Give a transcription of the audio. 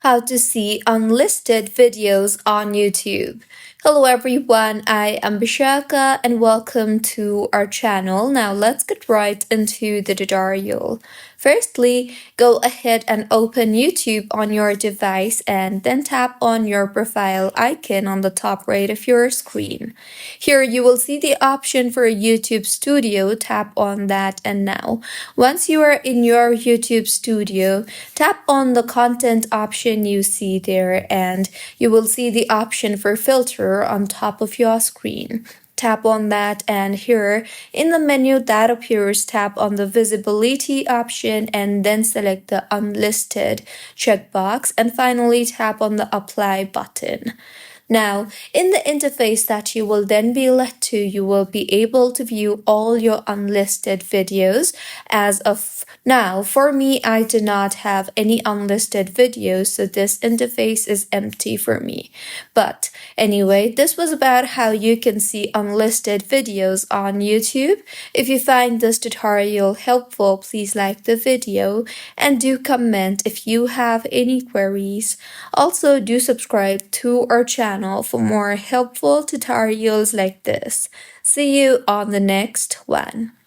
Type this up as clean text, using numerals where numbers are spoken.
how to see unlisted videos on YouTube. Hello everyone, I am Bishaka and welcome to our channel. Now let's get right into the tutorial. Firstly, go ahead and open YouTube on your device and then tap on your profile icon on the top right of your screen. Here you will see the option for YouTube Studio. Tap on that, and now once you are in your YouTube Studio, tap on the content option you see there and you will see the option for filter on top of your screen. Tap on that, and here in the menu that appears, tap on the visibility option and then select the unlisted checkbox, and finally tap on the apply button. Now, in the interface that you will then be led to, you will be able to view all your unlisted videos. As of now, for me, I do not have any unlisted videos, so this interface is empty for me. But anyway, this was about how you can see unlisted videos on YouTube. If you find this tutorial helpful, please like the video and do comment if you have any queries. Also, do subscribe to our channel for more helpful tutorials like this. See you on the next one.